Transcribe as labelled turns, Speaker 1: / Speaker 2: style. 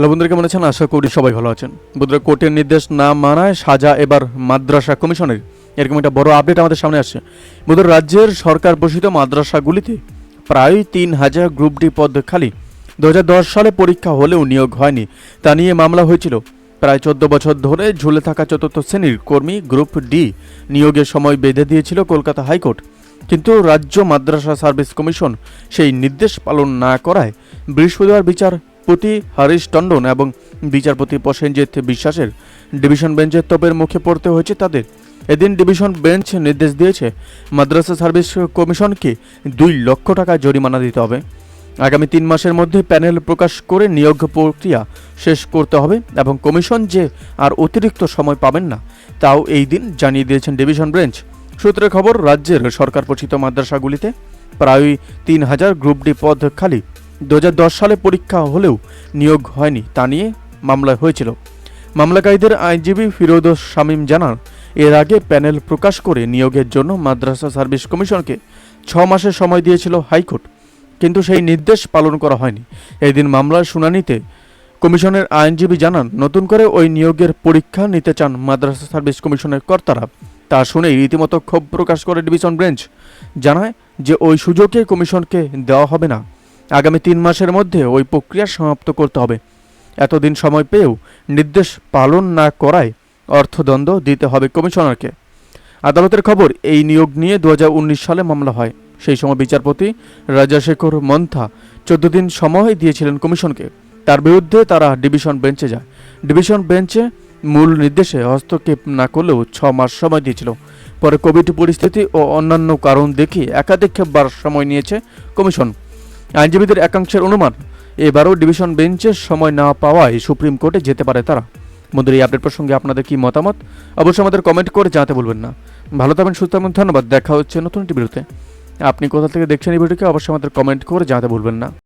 Speaker 1: Hello বন্ধুরা, কেমন আছেন? আশা করি সবাই ভালো আছেন। বন্ধুরা, কোর্টের নির্দেশ না মানায় সাজা এবার মাদ্রাসা কমিশনের, এরকম একটা বড় আপডেট আমাদের সামনে আসছে। বন্ধুরা, রাজ্যের সরকার পোষিত মাদ্রাসাগুলিতে প্রায় ৩,০০০ গ্রুপ ডি পদ খালি। ২০১০ সালে পরীক্ষা হলেও নিয়োগ হয়নি, তা নিয়ে মামলা হয়েছিল। প্রায় ১৪ বছর ধরে ঝুলে থাকা চতুর্থ শ্রেণীর কর্মী গ্রুপ ডি নিয়োগের সময় বেঁধে দিয়েছিল কলকাতা হাইকোর্ট। কিন্তু রাজ্য মাদ্রাসা সার্ভিস কমিশন সেই নির্দেশ পালন না করায় বৃহস্পতিবার বিচারপতি হরিশ টন্ডন এবং বিচারপতি প্রসেনজিৎ বিশ্বাসের ডিভিশন বেঞ্চের তোপের মুখে পড়তে হয়েছে তাদের। এদিন ডিভিশন বেঞ্চ নির্দেশ দিয়েছে মাদ্রাসা সার্ভিস কমিশনকে ২ লক্ষ টাকা জরিমানা দিতে হবে। আগামী ৩ মাসের মধ্যে প্যানেল প্রকাশ করে নিয়োগ প্রক্রিয়া শেষ করতে হবে এবং কমিশন যে আর অতিরিক্ত সময় পাবেন না তাও এই দিন জানিয়ে দিয়েছেন ডিভিশন বেঞ্চ। সূত্রের খবর, রাজ্যের সরকার পোষিত মাদ্রাসাগুলিতে প্রায় ৩,০০০ গ্রুপ ডি পদ খালি। ২০১০ সালে পরীক্ষা হলেও নিয়োগ হয়নি, তা নিয়ে মামলা হয়েছিল। মামলাকারীদের আইনজীবী ফিরোজ শামীম জানান, এর আগে প্যানেল প্রকাশ করে নিয়োগের জন্য মাদ্রাসা সার্ভিস কমিশনকে ৬ মাসের সময় দিয়েছিল হাইকোর্ট, কিন্তু সেই নির্দেশ পালন করা হয়নি। এই দিন মামলার শুনানিতে কমিশনের আইনজীবী জানান, নতুন করে ওই নিয়োগের পরীক্ষা নিতে চান মাদ্রাসা সার্ভিস কমিশনের কর্তারা। তা শুনেই রীতিমতো ক্ষোভ প্রকাশ করে ডিভিশন বেঞ্চ, জানায় যে ওই সুযোগে কমিশনকে দেওয়া হবে না। আগামী ৩ মাসের মধ্যে ওই প্রক্রিয়া সমাপ্ত করতে হবে। এতদিন সময় পেয়েও নির্দেশ পালন না করায় অর্থদণ্ড দিতে হবে কমিশনারকে। আদালতের খবর, এই নিয়োগ নিয়ে ২০১৯ সালে মামলা হয়। সেই সময় বিচারপতি রাজাশেখর মন্থা ১৪ দিন সময় দিয়েছিলেন কমিশনকে। তার বিরুদ্ধে তারা ডিভিশন বেঞ্চে যায়। ডিভিশন বেঞ্চে মূল নির্দেশে হস্তক্ষেপ না করলেও ৬ মাস সময় দিয়েছিল। পরে কোভিড পরিস্থিতি ও অন্যান্য কারণ দেখিয়ে একাধিকবার সময় নিয়েছে কমিশন। আইনজীবীদের একাংশের অনুমান, এবারও ডিভিশন বেঞ্চের সময় না পাওয়ায় সুপ্রিম কোর্টে যেতে পারে তারা। বন্ধুরা, এই আপডেট প্রসঙ্গে আপনাদের কি মতামত অবশ্যই আমাদের কমেন্ট করে জানাতে ভুলবেন না। ভালো থাকবেন, সুস্থ থাকবেন, ধন্যবাদ। দেখা হচ্ছে নতুন একটি ভিডিওতে। আপনি কোথা থেকে দেখছেন এই ভিডিওকে অবশ্যই আমাদের কমেন্ট করে জানাতে ভুলবেন না।